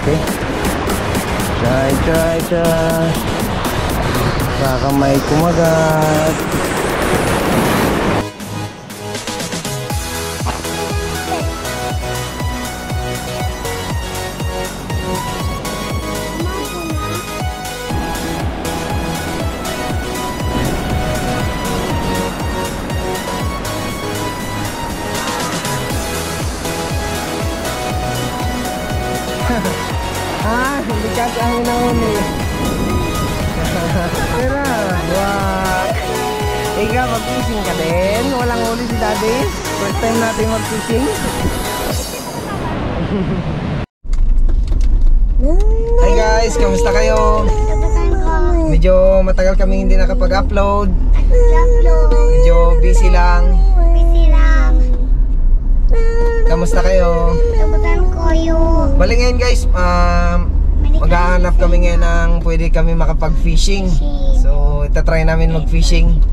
Okay. Chay. Baka may kumagat. Hindi kasi ang hinahuli. Pero, wow. Ika, mag-fishing ka din? Walang huli si daddy? First time natin mag-fishing? Hi guys, kamusta kayo? Medyo matagal kami hindi nakapag-upload. Medyo busy lang. Kamusta kayo? Balik ngayon guys, maghahanap kami ngayon ng pwede kami makapag-fishing. So, itatry namin mag-fishing.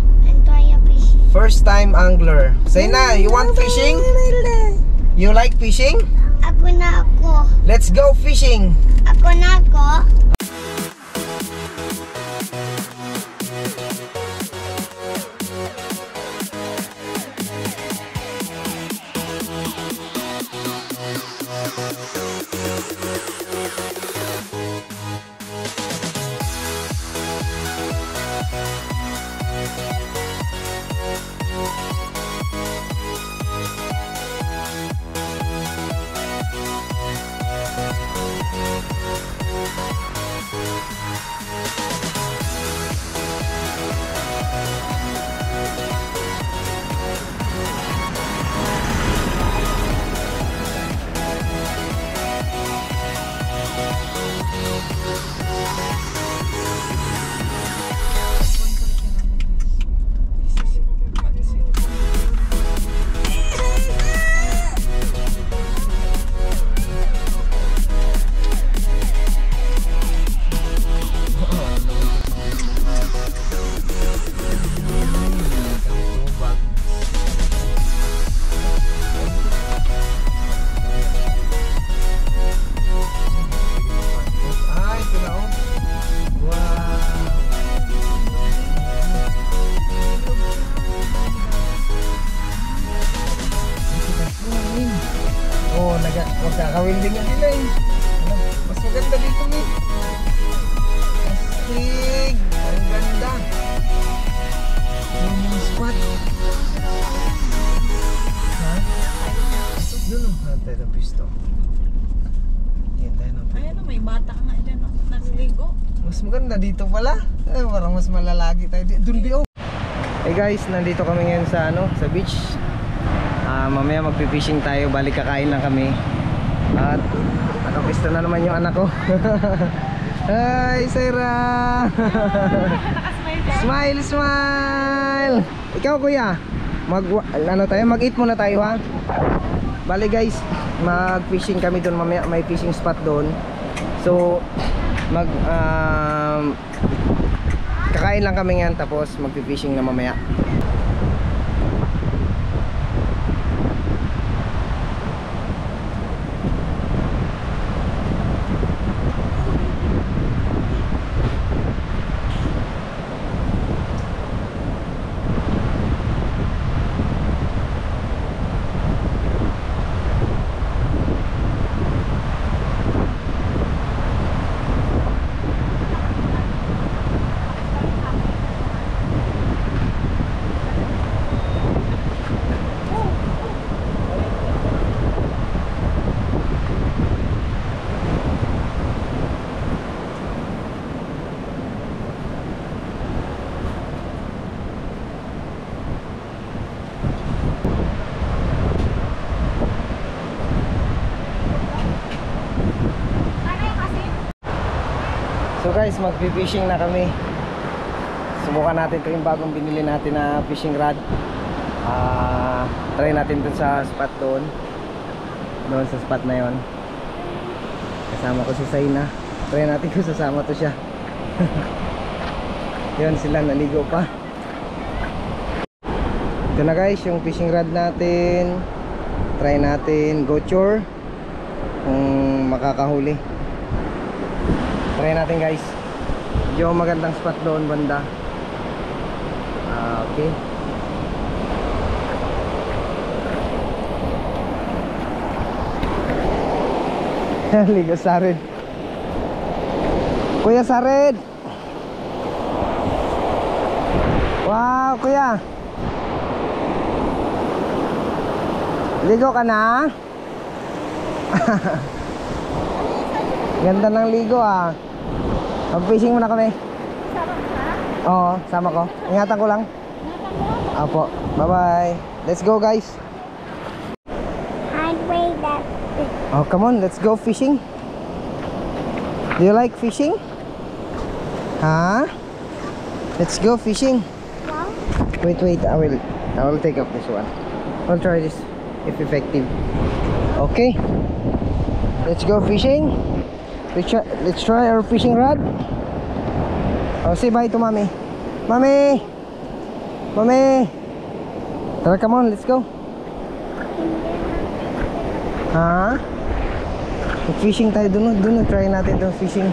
First time angler. Say na, you want fishing? You like fishing? Ako na ako. Let's go fishing. Ako na ako. Magkakawilding na sila eh. Mas maganda dito eh. Astig. Ang ganda. Yung spot. Ha? Doon ang hantay ng pisto. Yan tayo ng pisto. Ayan o, may bata nga dyan o. Nagsiligo. Mas maganda dito pala. Parang mas malalagi tayo dito. Doon di oh. Hey guys, nandito kami ngayon sa sa beach. Mamaya magpipishing tayo, balik kakain lang kami. At nakapista na naman yung anak ko. Hi Sarah. Smile, smile. Ikaw kuya, mag-eat muna tayo ha. Bali guys, mag-fishing kami doon mamaya, may fishing spot doon. So kakain lang kami ngayon tapos magpi-fishing na mamaya. So guys, mag-fishing na kami. Subukan natin ito yung bagong binili natin na fishing rod. Try natin dun sa spot doon. Doon sa spot na yon. Kasama ko si Saina. Try natin kung sasama to siya. Yun sila, naligo pa. Ito na guys, yung fishing rod natin. Try natin, go chore. Kung makakahuli. Try natin guys. Medyo magandang spot doon banda. Okay. Ligo Sarid. Kuya Sarid. Wow, kuya. Ligo ka na? Ganda ng ligo ah. Mag-fishing muna kami. Sama ka? Oo, sama ko. Ingatan ko lang. Apo, bye-bye. Let's go guys. I'd wait that. Oh, come on, let's go fishing. Do you like fishing? Huh? Let's go fishing. Wow. Wait, I will take up this one. I'll try this if effective. Okay. Let's go fishing. Let's try our fishing rod. Oh, say bye to mommy. Mommy. Mommy. Tara, come on, let's go. Ha? Fishing tayo dun. Try natin itong fishing.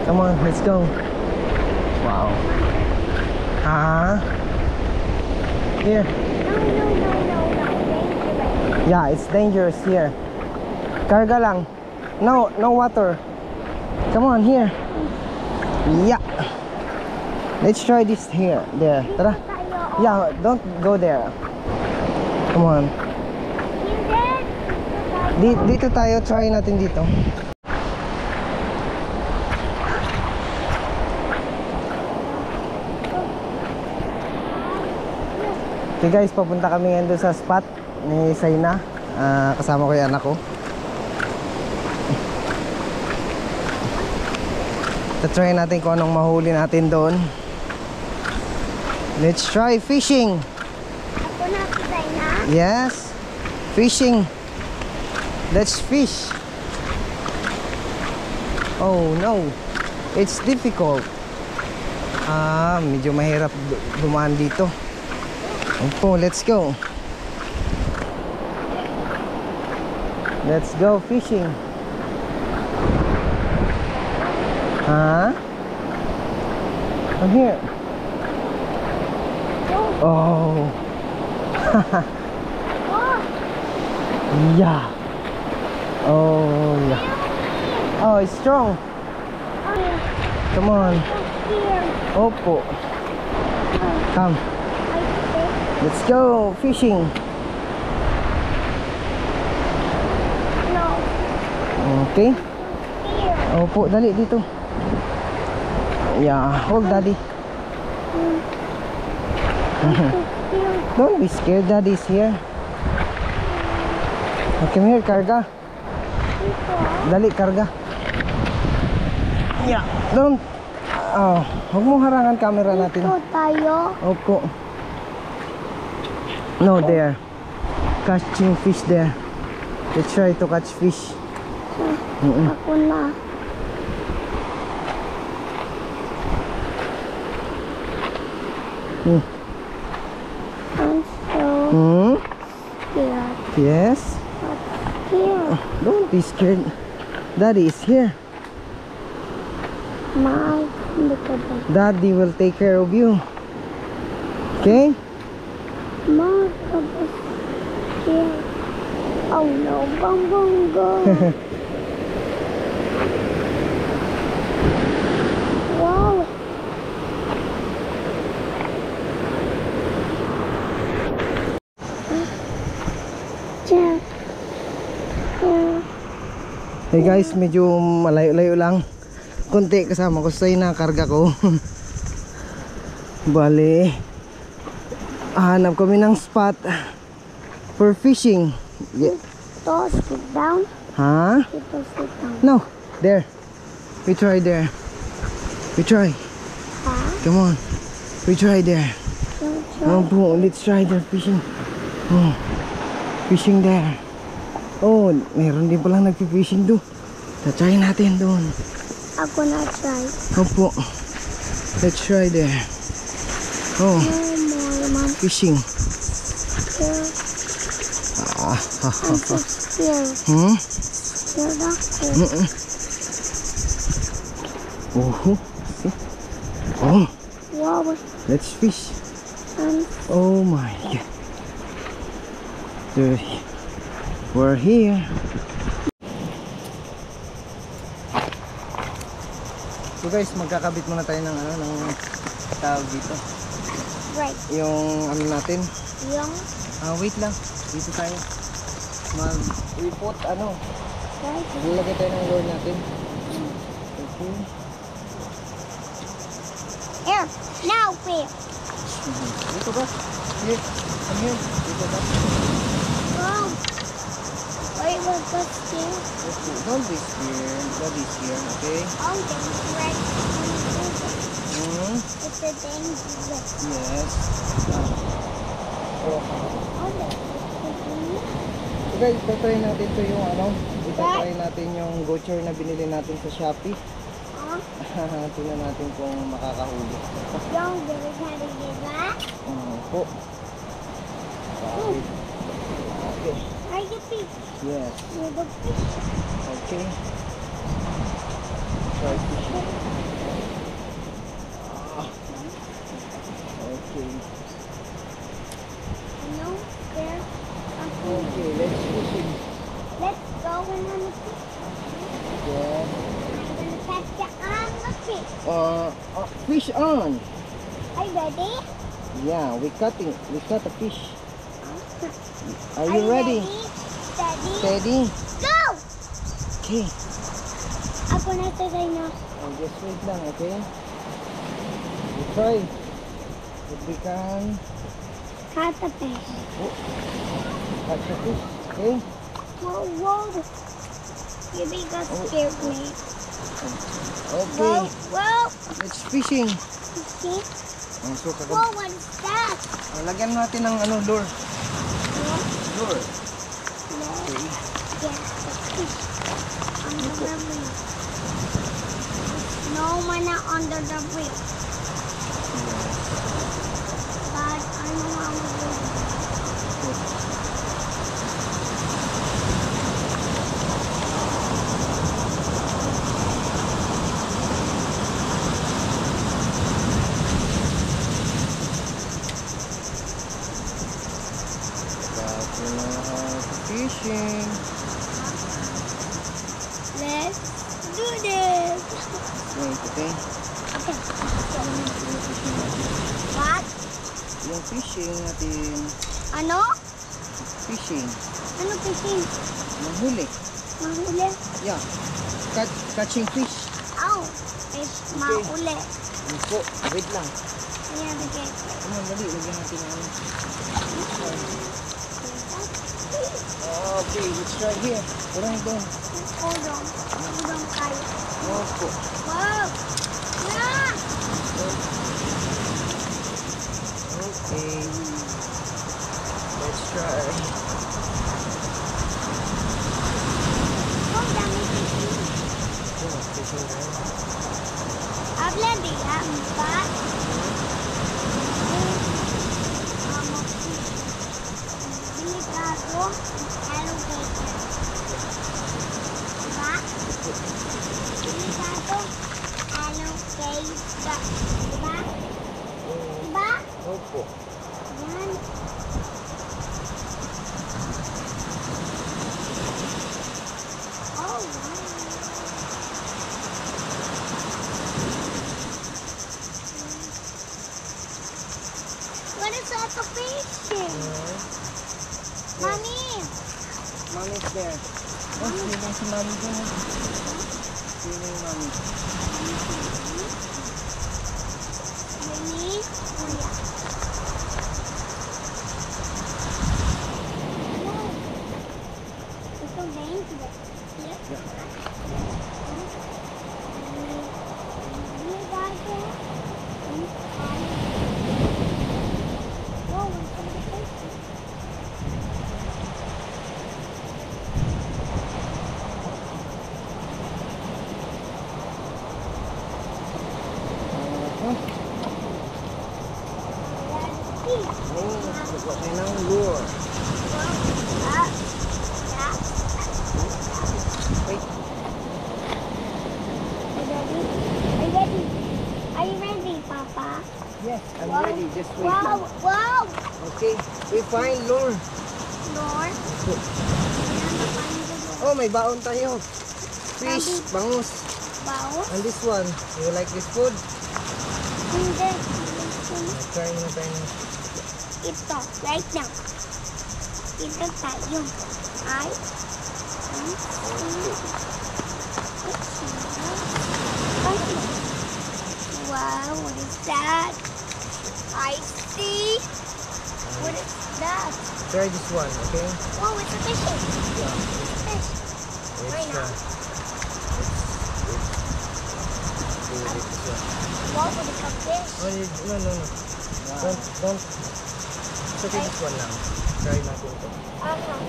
Come on, let's go. Wow. Ha? Here. No. Dangerous. Yeah, it's dangerous here. Karga lang. No water. Come on, here. Yeah. Let's try this here. There. Tara. Yeah, don't go there. Come on. Dito tayo, try natin dito. Okay guys, papunta kami ngayon doon sa spot ni Saina. Kasama ko yung anak ko. Try natin kung anong mahuli natin doon. Let's try fishing. Ako na kitay na. Yes, fishing. Let's fish. Oh no, it's difficult. Medyo mahirap dumaan dito. Opo, let's go. Let's go fishing. I'm here. Oh. Yeah. Oh yeah. Oh, it's strong. Come on. Opo. Come. Let's go fishing. No. Okay. Here. Opo, dali dito. Yeah, hold daddy. Don't be scared, daddy's here. Come here, karga. Dali, karga. Yeah, don't. Oh, huwag mo harangan camera natin. Ito tayo. Opo. No, there. Catching fish there. Let's try to catch fish. Ako na. I'm so scared. Yes. Here. Don't be scared. Daddy is here. My, look at that. Daddy will take care of you. Okay? My, look at this. Here. Oh no, go. Wow. Yeah. Hey guys, medyo malayo-layo lang. Konti kasama ko sa karga ko. Bale, hanap kami ng spot for fishing. Yeah. Ito, sit down. Huh? Ito, sit down. No, there. We try there. We try. Ha? Come on. We try there. Oh, bro, let's try there fishing. Oh, fishing there. Oh, meron din palang nagpi-fishing doon. Try natin doon. Ako na try. Opo. Let's try there. Oh, No more, Mom. fishing. Scared. I'm so scared. Hmm? Scared ako. Oh, see? Oh, Wow. let's fish. Um, Oh my god. Dude, we're here. So guys, magkakabit muna tayo ng ano, ng tawag dito. right. Yung ano natin. Yung Wait lang. Dito tayo. Mag-ipot ano. right. Lalagay tayo ng lure natin. Okay. Here. Now, where? Dito ba? Here. Come here. Dito ba? Oh. Wait, was that still? Okay. Don't be scared. Don't be scared, okay? Oh, there's right. Hmm. It's a dangerous. Yes. Oh. Oh, there's So guys, itatry natin to yung ano. Itatry natin yung goucher na binili natin sa Shopee. Tingnan natin kung makakahuli. Yung very kind of give that. Po. Okay. Okay. Are you fish? Yes. You're the fish. Okay. Try fishing. Okay. No, there's something. Okay, let's fishing. Let's go and on the fish. Yeah. I'm gonna catch you on the fish. Fish on. Are you ready? Yeah, we cut a fish. Are you ready? Steady. Steady? Go! Okay. Ako na try na. Just wait lang, okay? We try. If we can Catch a fish. catch a fish, okay? Whoa, whoa. You think that scared me. Okay. Whoa, whoa. Let's fishing. You see? So, Whoa, what is that? lagyan natin ng ano, lure. Yeah. Lure. Okay. Yes, the fish. Under the wheel. No mana under the wheel. But I know how to do it. Fishing. Let's do this. Wait, okay? Okay. What? Yung fishing natin. Ano? Fishing. Ano fishing? Manghuli. Mahuli? Yeah. Catching fish. Oh, fish mahuli. Yun po. Wait lang. Ayan, okay. Come on, dali. Lagyan natin ng ano. Okay, let's try here. Kurang doon. Udong. Udong kayo. Opo. Wow! Yeah! Okay. Let's try. Oh, dami fishing. Fishing tayo. Habla de ambas. Delicado. Alligator. Diba? Delicado. Alligator. Diba? Diba? Opo. Yan. Oh, wow. What is that the fishing? Mommy! Mommy's there. Oh, feeling si mommy dun. Feeling mommy. Mommy? Kuya. Wow. It's so dangerous. Yeah. You got that? Whoa, what's in the fish? Nagwa tayo ng lure. Wait. Are you We find lure. Lord. Oh, may baon tayo. Fish, bangus. Bao. And this one, you like this food? Hindi. Try mo tayo. Ito. Right now. Ito tayo. Ay. Wow, what is that? I see. What is that? Try this one, okay? Oh, it's a fish. Yeah. Fish. Right now. Wow, it's a fish. Oh, no. Don't. It's okay, this one lang. Try natin ito. Okay.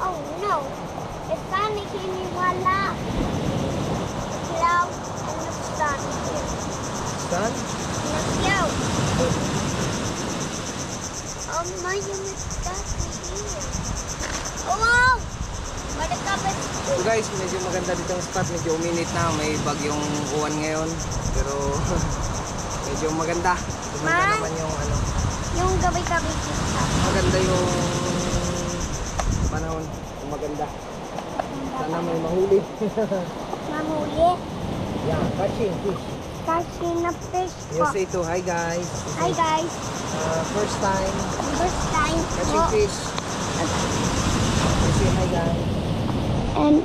Oh no. It's funny, hindi wala. Cloud and the sun here. Sun? Nagyaw. Oh my, you missed that here. Oh wow! Malakapit. So guys, medyo maganda dito ang spot. Medyo uminit na. May bagyong uwan ngayon. Pero medyo maganda. Maganda Man. naman yung ano. Yung gabi-gabi kita. Maganda yung panahon. Maganda. Sana may mahuli. Mamuli. Yeah, catching fish. Catching a fish You po. say to hi guys. Hi guys. First time First time catching po. fish. You say hi guys. And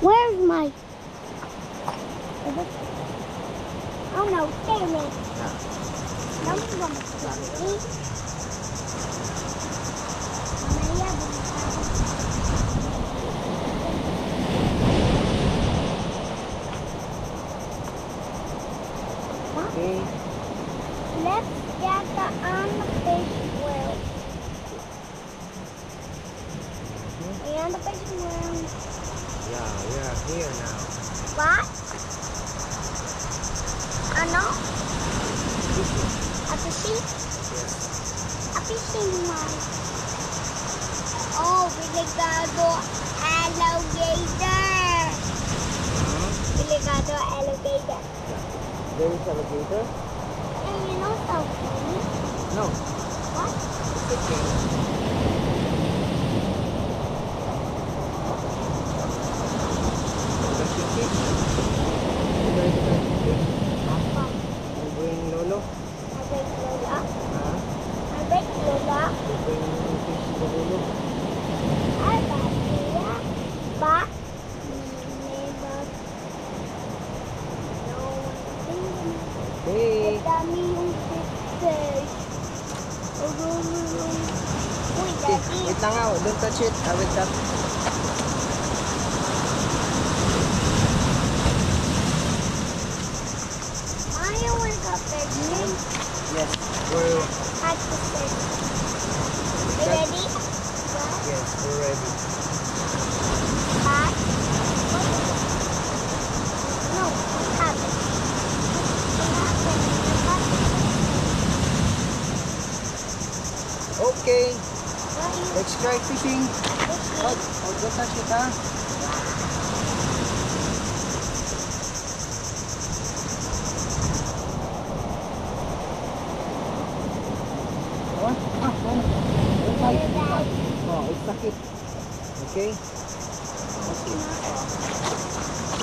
where's my? Is it? Oh no, stay a minute. Don't you want to see? Maria, Okay. let's get on the fish world. And the fish world. Yeah, we are here now. What? Ano? Fishing. A fishing? Yes. A fishing rod. Oh, Biligado alligator. Biligado alligator. There is alligator? And you know something? No. What? It's okay. Catching fish. You guys catching fish? Apa? You bring lolo? Abay lola. Huh? Abay lola. You bring fish to lolo? Abay lola. Ba? Never. No. Hey. Dami yung fish. Uy, Okay, daddy. wait lang ako. Don't touch it. I will touch. Maya will go fishing. Yes. We're, At the fish. You ready? What? yes, we're ready. Hat? No, habit. Okay. Let's try fishing. Oh, don't touch it, ha? What? Don't touch. Oh, it's sakit. Okay? Okay.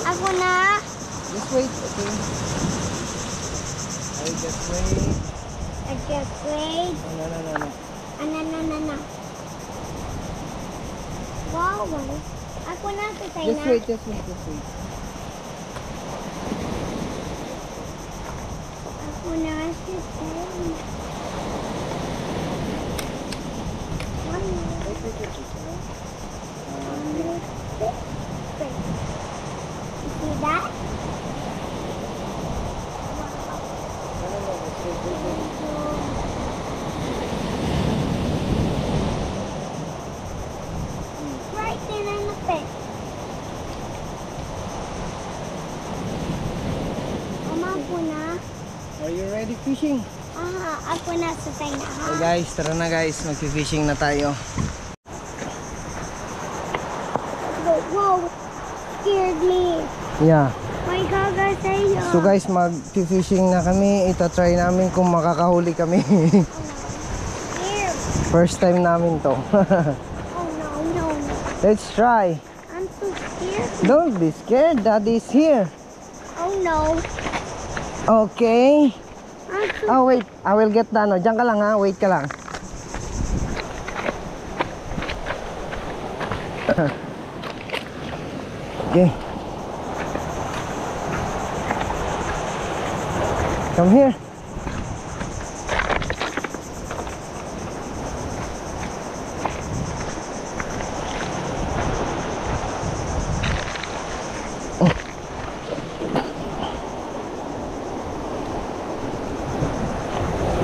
Ako na. Just wait, okay? I just wait. I just wait. No. Ananana. Wow, ako na sasay Just na. wait, just wait. Ako na sasay. See that? Right there in the fish. Ako na. Are you ready fishing? Ako na sasay na ha. Okay guys, tara na guys. Mag-fishing na tayo. Whoa, scared me. Yeah. My God, sa'yo. So guys, mag-fishing na kami. Ita-try namin kung makakahuli kami. Here. First time namin to. Oh no, no. Let's try. I'm so scared. Don't be scared. Daddy's here. Oh no. Okay. I'm so Oh wait, I will get the ano. Diyan ka lang ha. Wait ka lang. Okay. Come here.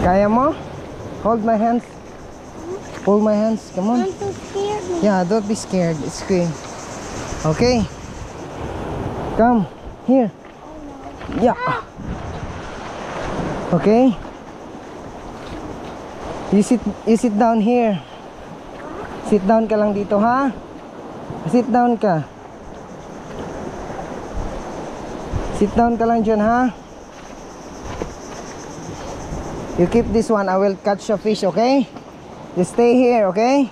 Kaya mo? Hold my hands. Hold my hands. Come on. I'm so scared. Yeah, don't be scared. It's okay. Okay. Come here. Yeah. Okay. You sit down here. Sit down ka lang dito, ha? Sit down ka. Sit down ka lang dyan, ha? You keep this one. I will catch a fish, okay? You stay here, okay?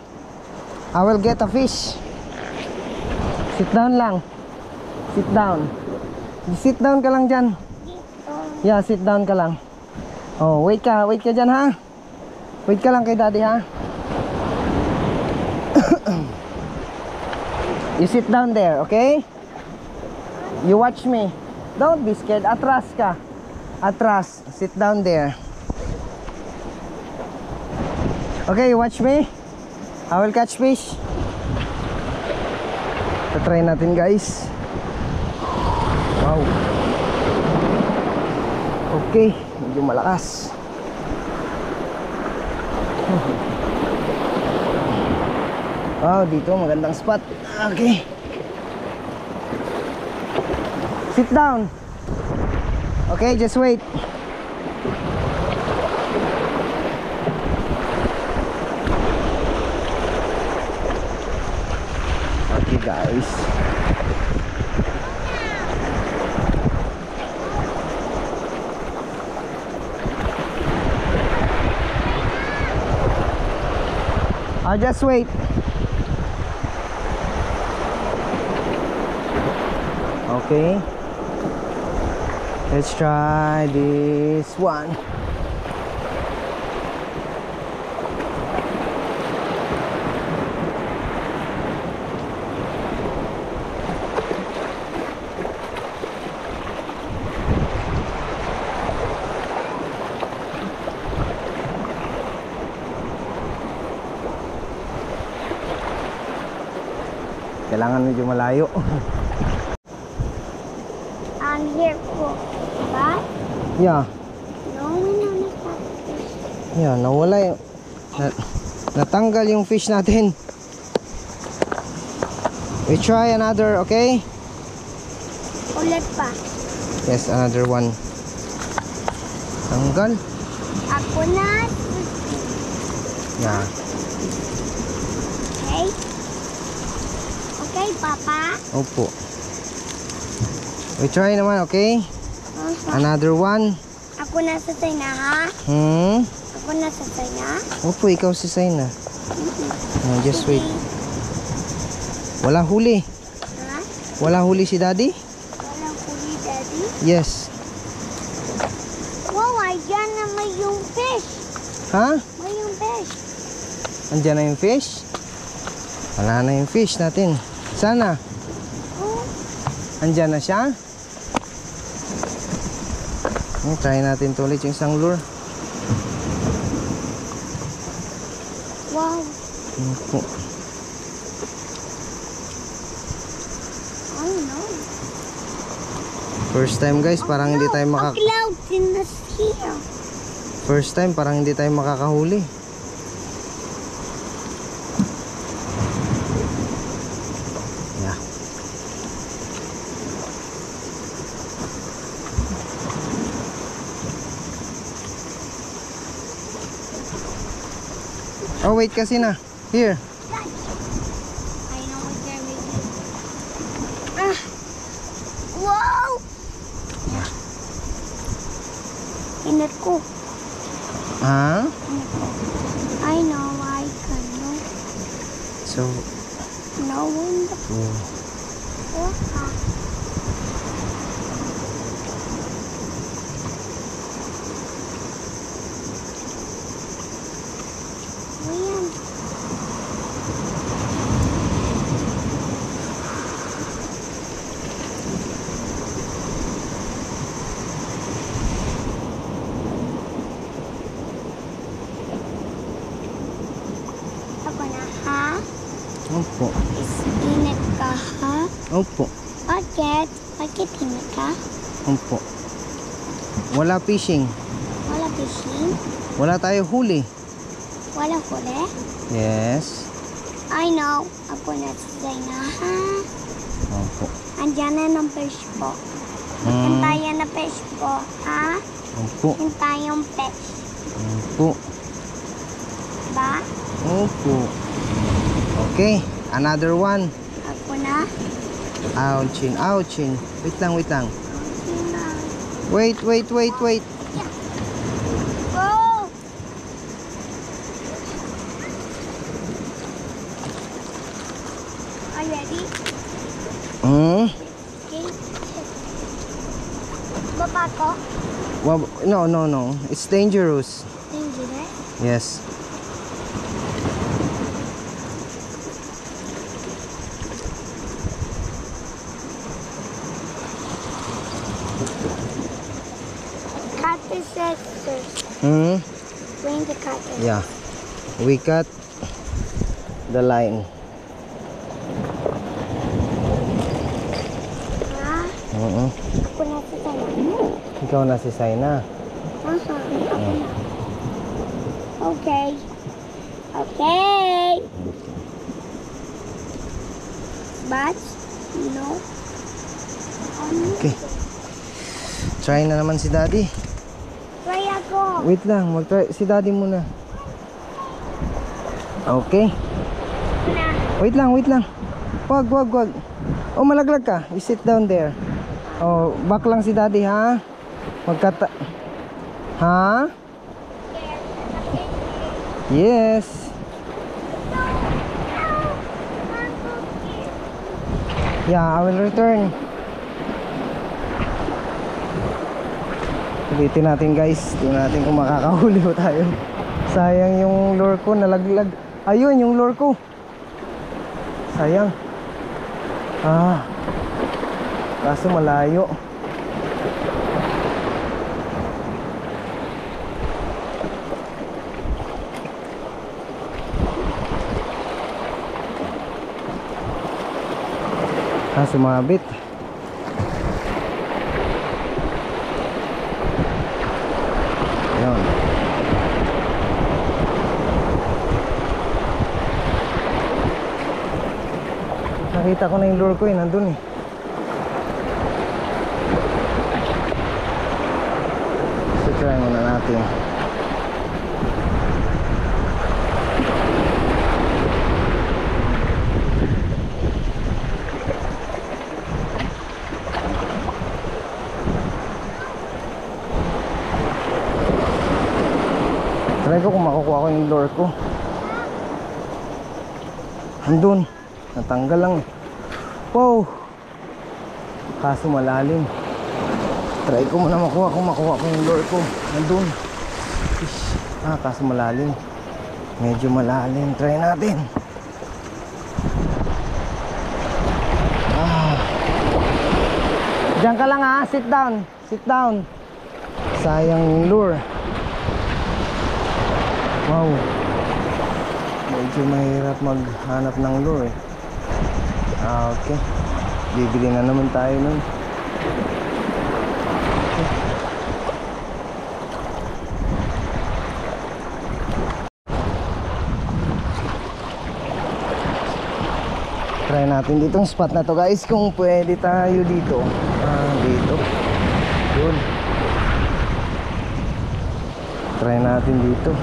I will get a fish. Sit down lang. Sit down. Sit down ka lang dyan. Yeah, sit down ka lang. Oh, wait ka dyan, ha? Wait ka lang kay daddy, ha? You sit down there, okay? You watch me. Don't be scared. Atras ka. Atras. Sit down there. Okay, you watch me. I will catch fish. Try natin, guys. Wow. Okay, medyo malakas. Wow, dito magandang spot. Okay. Sit down. Okay, just wait. Okay, guys. I'll just wait. Okay. Let's try this one. Kailangan medyo malayo. I'm here for that. Yeah. No, no, no. Yeah, nawala yung natanggal yung fish natin. We try another, okay? Ulit pa. Yes, another one. Tanggal. Ako na. Yeah. Okay? Okay, Papa? Opo. We try naman, okay? Another one. Ako nasasay na, ha? Ako nasasay na? Opo, ikaw si Saina. Just wait. Wala huli. Ha? Wala huli si daddy? Walang huli, Daddy? Yes. Wow, ayan na may yung fish. Ha? May yung fish. Andyan na yung fish? Wala na yung fish natin. Sana. Oh, Andyan na siya. Try natin to ulit yung isang lure. wow. Opo. Oh, no. First time, guys, parang hindi tayo A cloud in the sea. First time parang hindi tayo makakahuli. Yeah. Oh, wait kasi na. Here. I know what they're making. Ah! Wow! Init ko. Ha? I know I can know. So, No window. Ayan. Ako na, ha? opo. Init ka, ha? Opo. Bakit? Bakit init ka? Opo. Wala fishing. Wala fishing? Wala tayo huli. Wala huli? Yes. I know. Ako na sa na, ha? Opo. Andiyan na ng fish po. Hintayan na fish po, ha? Opo. Hintayan fish. Opo. Ba? Opo. Okay. Another one. Ako na? Ouchin, ouchin. Wait lang, wait lang. Sina? Wait. Go! Are you ready? Okay. Baba ko? Well, no. It's dangerous. Dangerous? Yes. Cut the scissors. Bring the cutter. Yeah. We cut the line. Ha? Ako na sa tayo. Ikaw na si Saina. Ako na. Okay. Okay. But, no. Okay. Try na naman si Daddy. Try ako. Wait lang, mag-try si Daddy muna. Okay. Na. Wait lang. Wag. Oh, malaglag ka. You sit down there. Oh, back lang si Daddy, ha? Magkata... Ha? Yes. Yeah, I will return. Ulitin natin, guys. Tingnan natin kung makakahuli ko tayo. Sayang yung lure ko, nalaglag. Ayun, yung lure ko. Sayang. Kaso malayo. Sumabit. Ayun. Nakita ko na yung lure ko, nandun eh. So try muna natin. Try ko kung makukuha ko yung lure ko. Andun. Natanggal lang. Wow. Kaso malalim. Try ko muna makuha kung makuha ko yung lure ko. Andun. Fish. Kaso malalim. Medyo malalim. Try natin. Diyan ka lang, ha. Sit down. Sit down. Sayang yung lure. Wow. Medyo mahirap maghanap ng lure eh. Okay. Bibili na naman tayo nun. Okay. Try natin ditong spot na to, guys, kung pwede tayo dito. Dito. Yun. Try natin dito.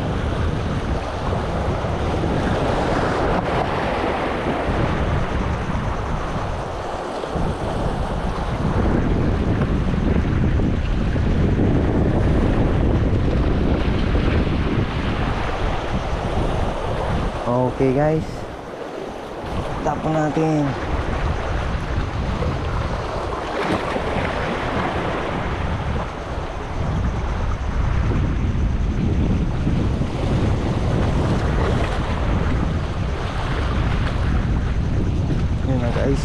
Okay guys, tapon natin. Yun na guys.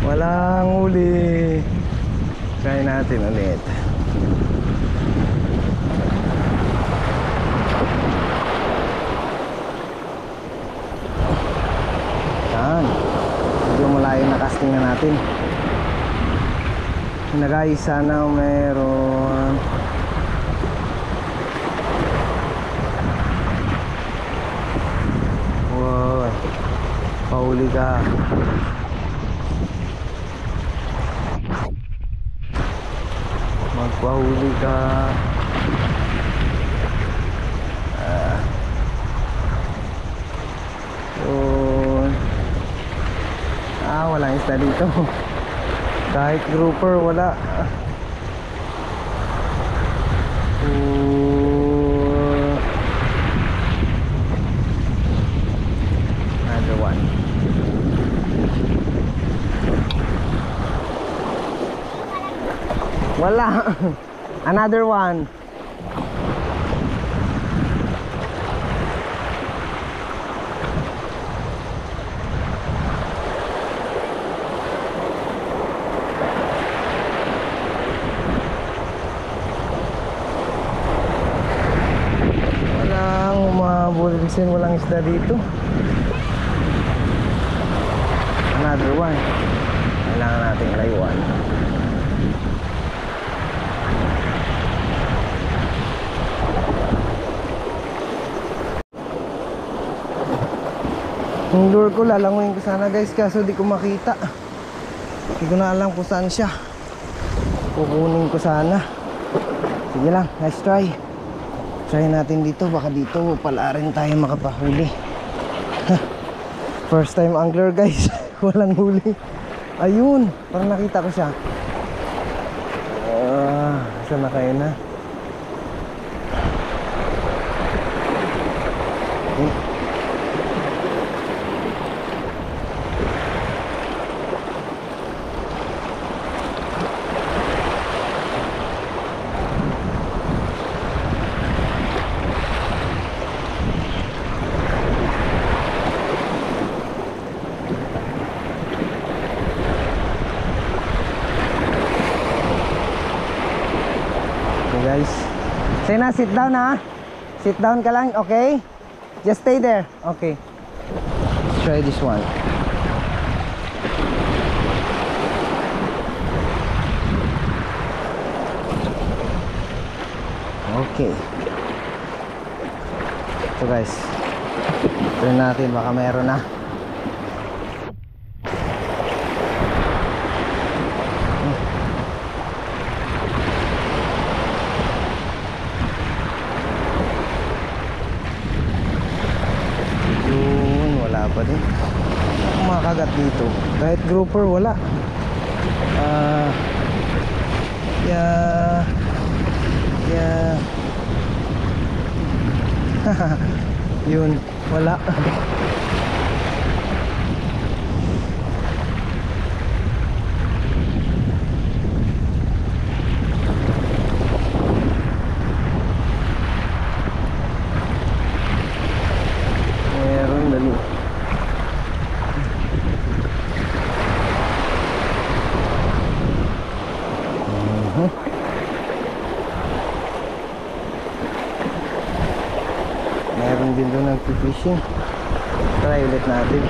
Walang huli. Try natin ulit. Yan. Medyo malayo na casting na natin. Yun na guys, sana meron. Wow, pauli ka. Magpahuli ka. Yun. Walang isda dito. Kahit grouper wala. Another one. Wala. Another one. Walang umabol kasi walang isda dito. Another one. Kailangan nating layuan. Yung lure ko lalanguin ko sana guys, kaso di ko makita. Hindi ko na alam kung saan siya. Kukunin ko sana. Sige lang, nice try. Try natin dito, baka dito pala rin tayo makapahuli. First time angler guys. Walang huli. Ayun, parang nakita ko siya. Saan na kayo na? Guys, say na, sit down ha. Sit down ka lang, okay? Just stay there, okay. Let's try this one. Okay. So guys, try natin, baka meron na. Pa din kumakagat dito kahit grouper wala. Yun wala. Meron dali. Meron din doon nag-fishing. Try ulit natin.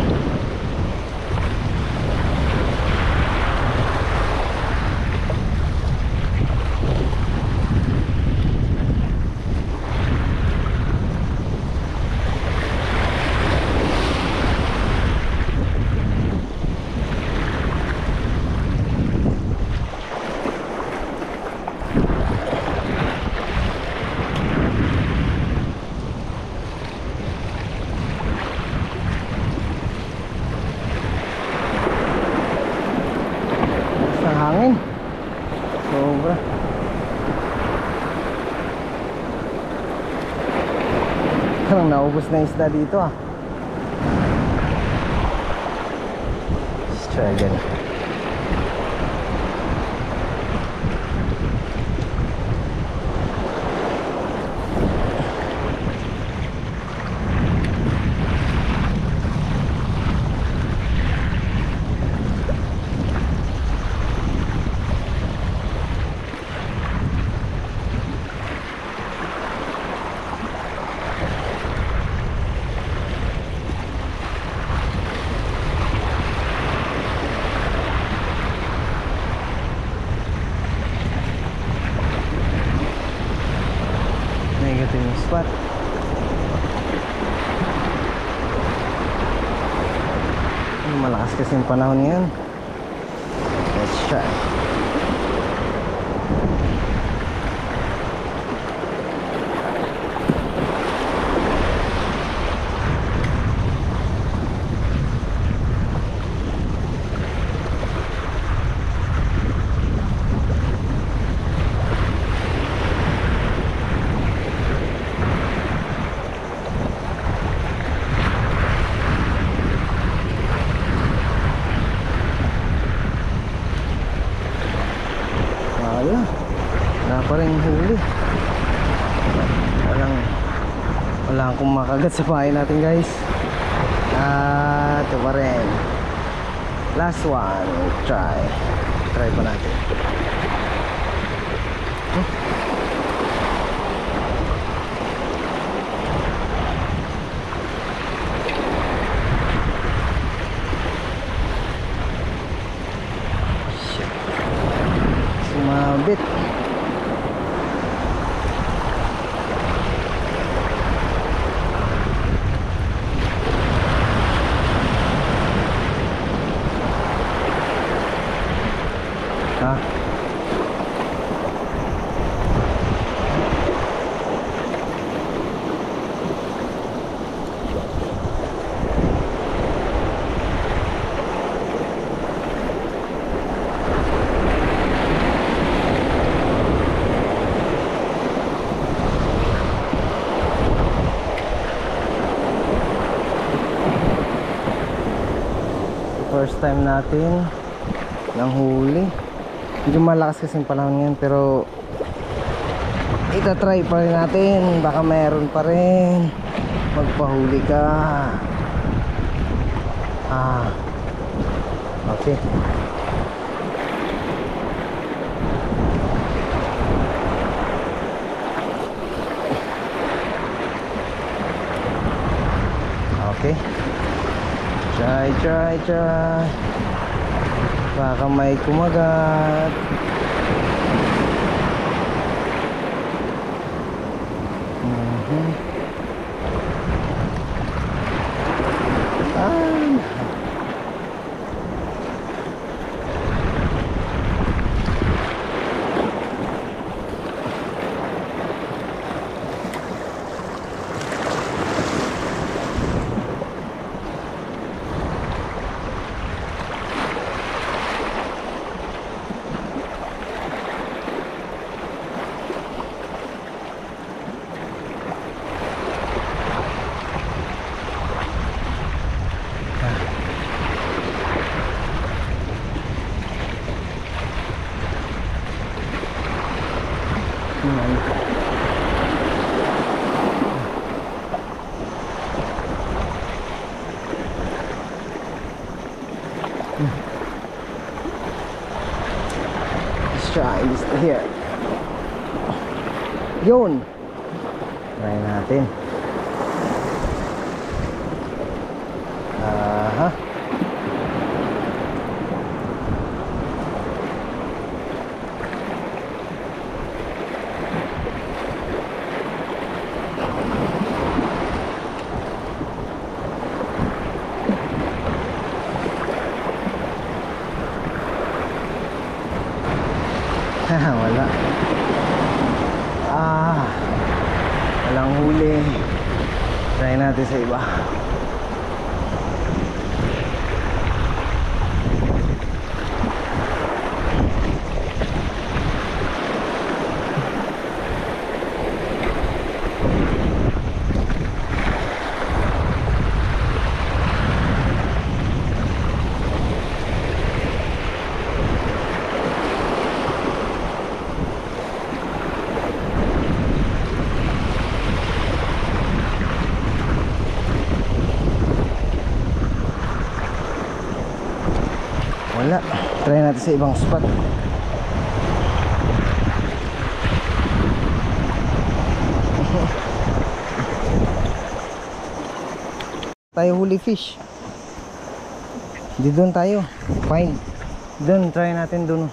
Parang naubos na isda dito ah. Let's try again. Negative yung spot. Malakas kasi yung panahon ngayon. Let's try. Wala pa rin huli. Wala akong makagat sa bahay natin guys. Ito pa rin. Last one. Try pa natin. Sumabit. Ha? First time natin ng huli. Medyo malakas kasi yung panahon ngayon, pero itatry pa rin natin. Baka mayroon pa rin. Magpahuli ka. Okay. Okay. Try. Baka may kumagat. Let's try this here. Yun. Try natin. Wala. Walang huli. Try natin sa iba. Try natin sa ibang spot. Tayo huli fish. Di doon tayo. Fine. Doon, try natin doon.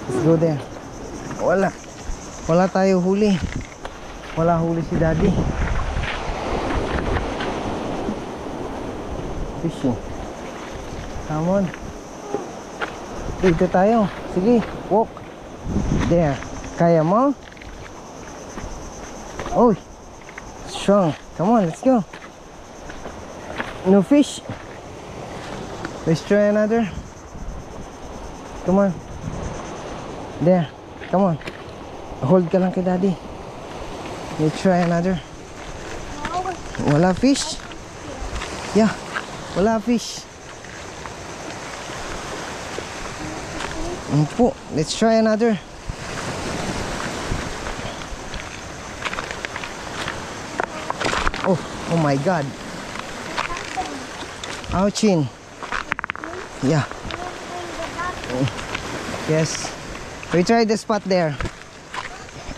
Let's go there. Wala. Wala tayo huli. Wala huli si daddy. Fishing. Come on. Dito tayo. Sige, walk. There. Kaya mo? Oh, strong. Come on, let's go. No fish. Let's try another. Come on. There. Come on. Hold ka lang kay daddy. Let's try another. Wala fish. Yeah. Wala fish. Po. Let's try another. Oh my God. Ouchin. Yeah. Yes. We tried the spot there.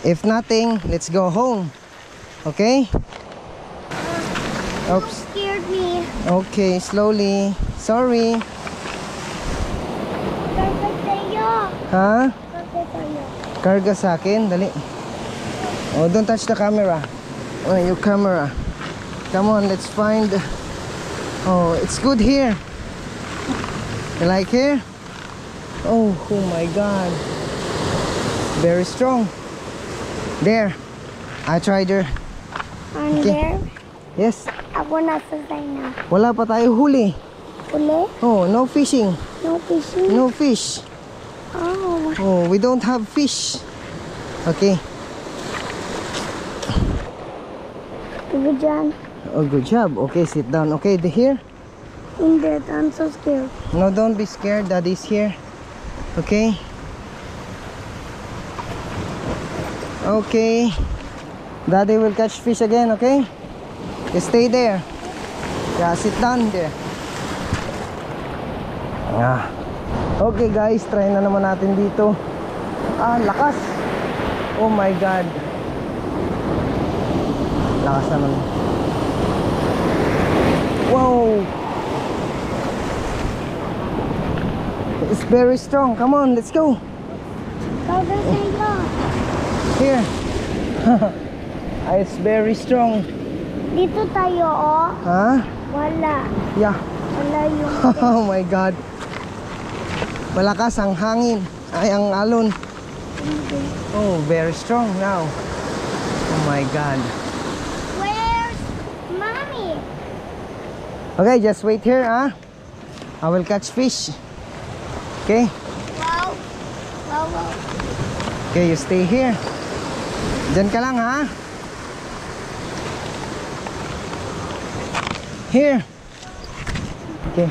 If nothing, let's go home. Okay? Oops. Scared me. Okay, slowly. Sorry. Karga sa'yo. Ha? Karga sa'yo. Karga sa akin, dali. Oh, don't touch the camera. Oh, your camera. Come on, let's find. Oh, it's good here. You like here? Oh my God. Very strong. There. I tried her. And Okay. there, Yes. ako nasa sa'yo na. Wala pa tayo huli. Uli? Oh, no fishing. No fishing? No fish. Oh. Oh, we don't have fish. Okay. Good John. Oh, good job. Okay, sit down. Okay, here. In that, I'm so scared. No, don't be scared. Daddy's here. Okay. Okay. Daddy will catch fish again, okay? You stay there. Yeah, sit down there. Ah. Okay guys, try na naman natin dito. Ah, lakas. Oh my God. Lakas naman. Wow. It's very strong. Come on, let's go. Karga sa'yo. Here. It's very strong. Dito tayo, oh. Huh? Wala. Yeah. Wala yung... Oh my God. Malakas ang hangin. Ay, ang alon. Oh, very strong now. Oh my God. Where's Mommy? Okay, just wait here, huh? I will catch fish. Okay? Wow. Wow, wow. Okay, you stay here. Diyan ka lang, ha? Here. Okay.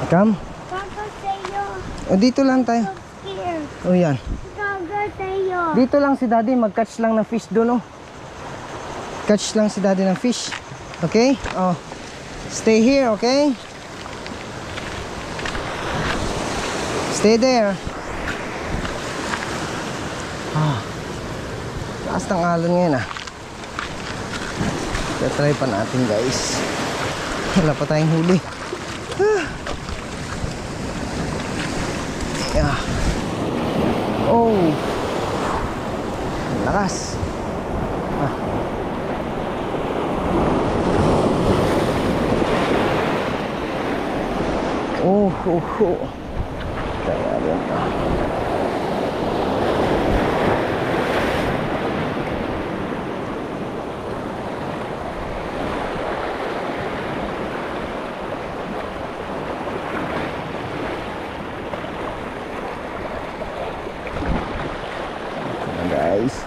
Come. Karga sa'yo. O, dito lang tayo. So scared. O, yan. Karga sa'yo. Dito lang si daddy. Mag-catch lang ng fish doon, oh. Catch lang si daddy ng fish. Okay? Oh. Stay here, okay? Stay there. Ah. Taas ng alon ngayon, ah. Try pa natin, guys. Wala pa tayong huli. Ah. Yeah. Oh. Lakas. Ah. Oh. Kaya rin. Guys.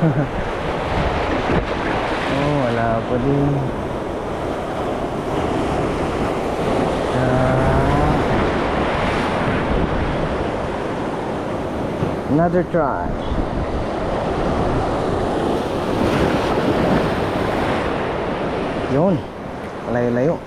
Oh, wala pa din. Ah. Another try. Yun. Layo-layo.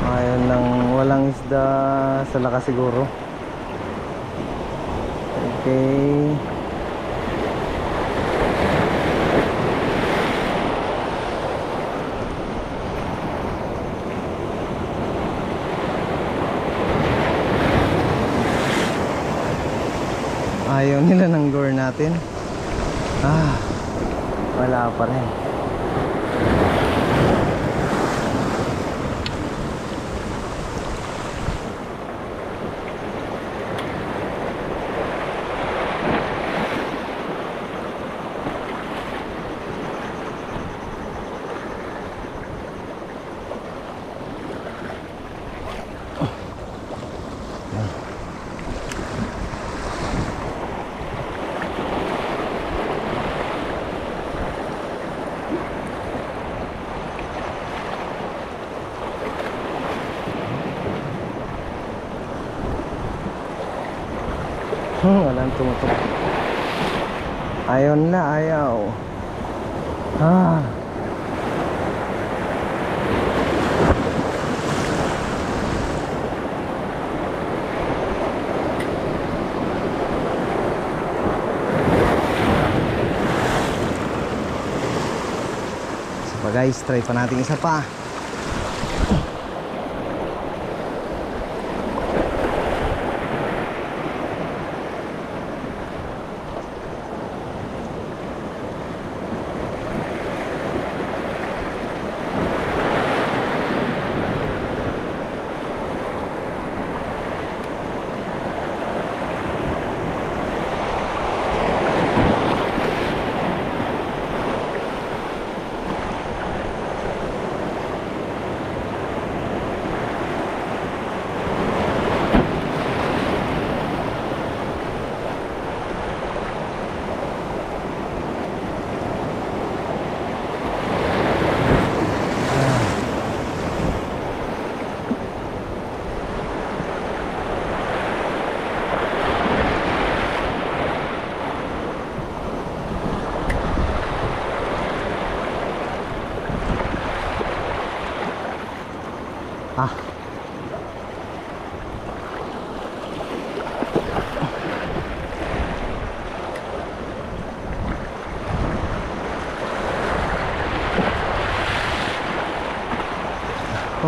Ayun lang, walang isda sa lakas siguro. Okay. Ayaw nila ng lure natin. Wala pa rin. Walang tumutok. Ayaw na, ayaw. So pa guys, try pa natin isa pa.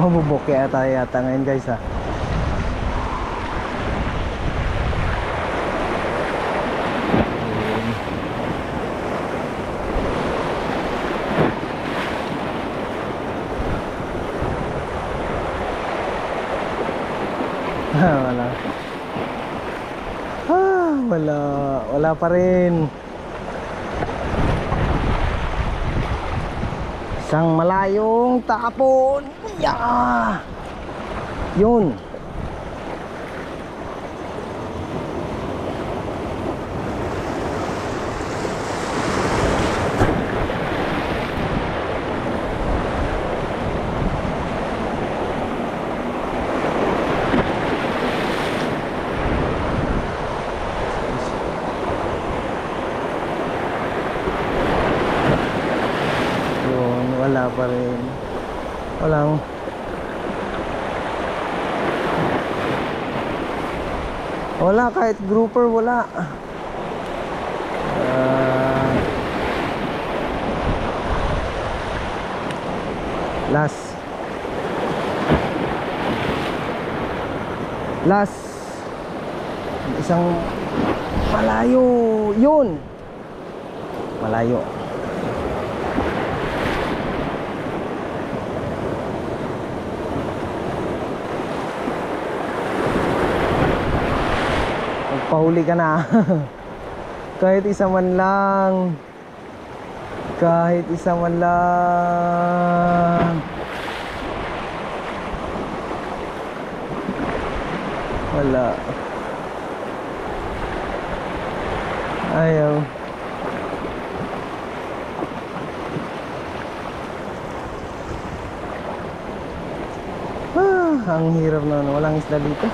Bubok yata ngayon guys ha. Wala pa rin. Isang malayong tapon. Yun. Wala pa rin. Wala kahit grouper, wala. Last isang malayo. Yun, malayo. Pahuli ka na. Kahit isa man lang. Wala. Ayaw. Ang hirap na, walang isda dito.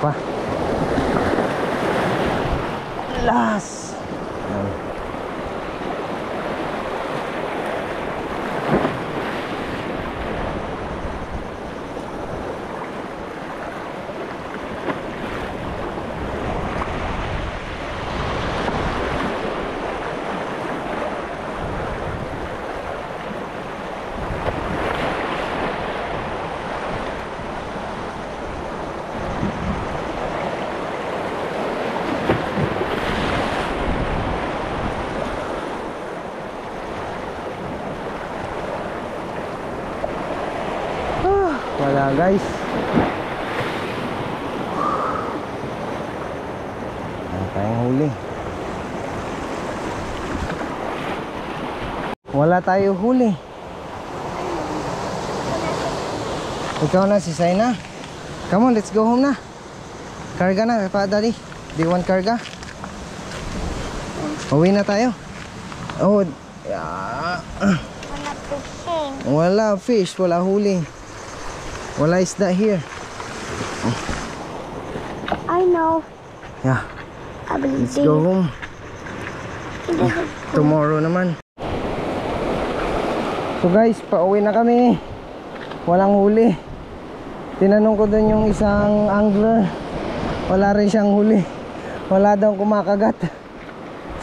Pa. Las. Wala guys. Wala tayong huli. Wala tayo huli. Ikaw na si Saina. Come on, let's go home na. Karga na pa daddy. Do you want karga? Uwi na tayo. Oh, yeah. Wala fishing. Wala fish, wala huli. Wala isda here. I know. Yeah, I believe let's go home. Tomorrow naman. So guys, pauwi na kami. Walang huli. Tinanong ko doon yung isang angler. Wala rin siyang huli. Wala daw kumakagat.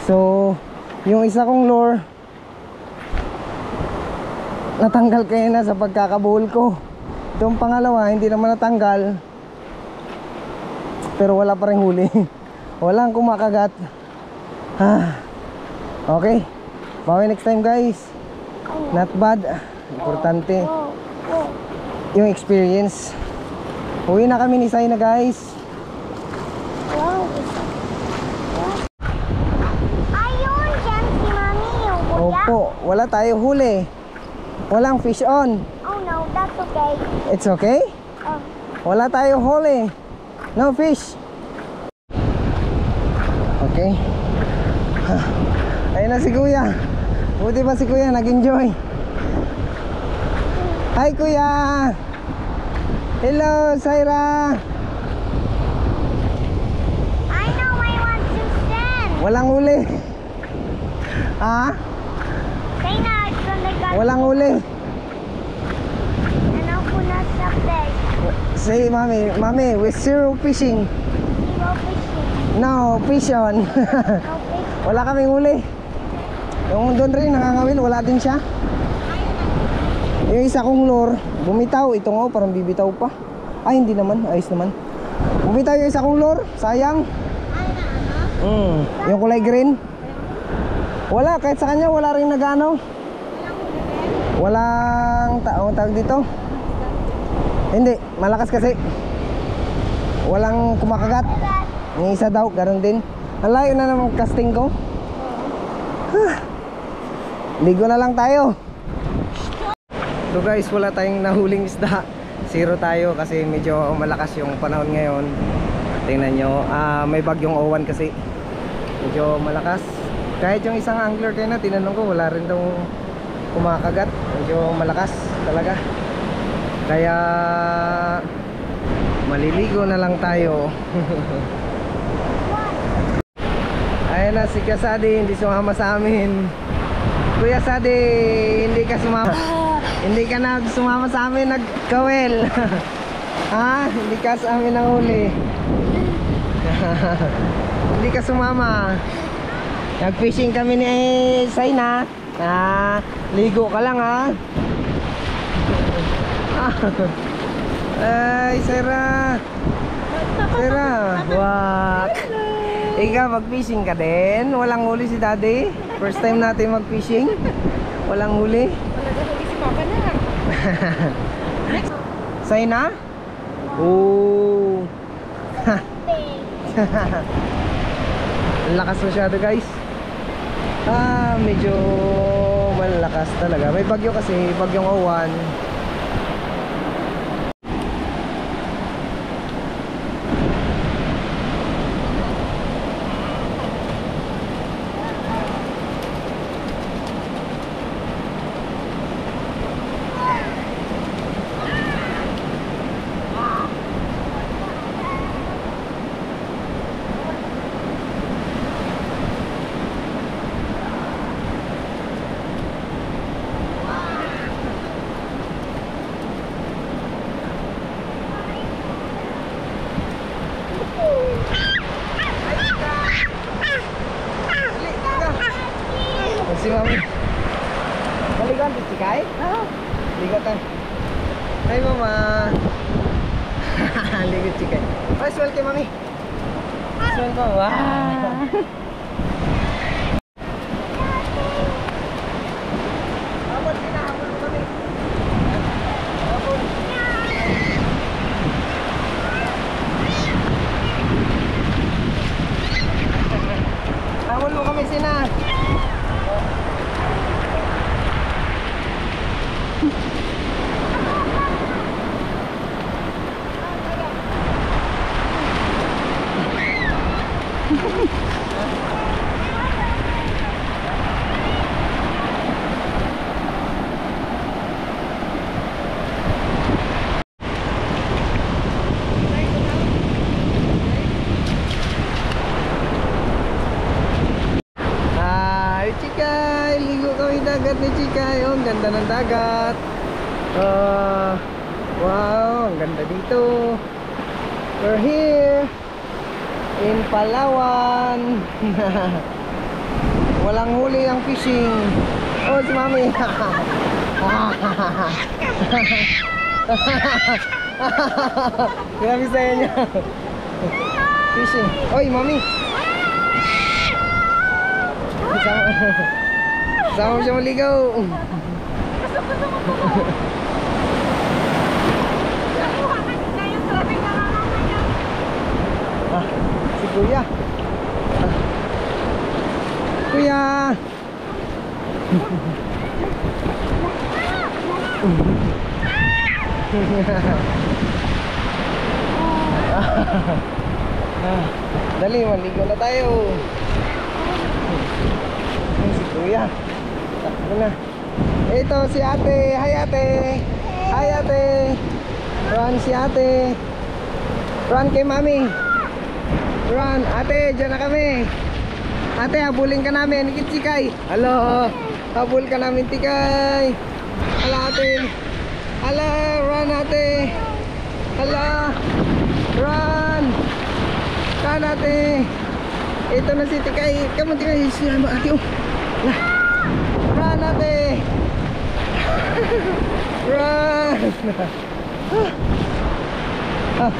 So, yung isa kong lure natanggal kayo na sa pagkakabuhol ko. Itong pangalawa, hindi naman natanggal. Pero wala pa rin huli. Walang kumakagat. Okay. Bawi next time guys. Not bad. Importante yung experience. Uwi na kami ni Saina guys. Wow. Ayun, dyan si Mami. Yung kuya. Opo, wala tayo huli. Walang fish on. Oh no, that's okay. It's okay? Oh. Wala tayo huli. No fish. Okay. Ayun na si Kuya. Buti pa si Kuya nag-enjoy. Hi Kuya. Hello Saira. I know I want to stand. Walang huli. Ha? Say na, it's on the gun. Walang huli. Ano po na sa bag? Say mami, mami, with zero fishing. Zero fishing. No fish on. No fish. Wala kaming huli. Yung doon rin nangangawil, wala din siya. Yung isa kong lure, bumitaw. Ito nga, parang bibitaw pa. Ay, hindi naman, ayos naman. Bumitaw yung isa kong lure, sayang. Yung kulay green. Wala, kahit sa kanya, wala rin nagano. Walang tawag dito. Hindi, malakas kasi. Walang kumakagat. Yung isa daw, ganoon din. Ang layo na naman casting ko. Ligo na lang tayo. So guys, wala tayong nahuling isda. Zero tayo kasi medyo malakas yung panahon ngayon. Tingnan nyo, may bagyong Owan kasi. Medyo malakas. Kahit yung isang angler kayo na tinanong ko, wala rin daw kumakagat. Medyo malakas talaga. Kaya maliligo na lang tayo. Ayan na si Kasadi, hindi sumama sa amin. Kuya Sadi, hindi ka sumama. Hindi ka na sumama sa amin, nagkawel. Ha? Hindi ka sa amin nahuli. Hindi ka sumama. Nag-fishing kami ni Saina. Ligo ka lang ha. Ay, Sarah. Sarah, wak. Ikaw, mag-fishing ka din? Walang huli si Daddy? First time natin mag-fishing? Walang huli? Wala na huli si Papa na. Saina? Oo. Ang lakas masyado guys. Medyo malakas talaga. May bagyo kasi, bagyong Owan. Si Mami. Balikan di Cikay? Oo. Ligot ah. Hi Mama. Ligot Cikay. Oh, swell kay Mami. Swell ko. Wow. Habol kita, habol mo kami. Habol. Habol mo kami sina. Hi Cikay, ligo kami dagat ni Cikay. Oh, ang ganda ng dagat. Wow, ang ganda dito. We're here in Palawan. Walang huli ang fishing. Oh, si Mami. Grabe sa'yo niya. Fishing. Oy, Mami. Sama mo siya maligaw. Si Kuya. Kuya. Dali, maligo na tayo. Si Kuya. Takbo na. Ito si ate. Hi ate. Hi ate. Run si ate. Run kay Mami. Run. Ate, dyan na kami. Ate, habulin ka namin. Ikit Cikay. Halo. Habul ka namin Tikay. Hala ate. Hala, run ate. Hala. Run. Run ate. Ito na si Tikay. Come on Tikay. Siya mo ate. Oh. Run ate. Run. Ah.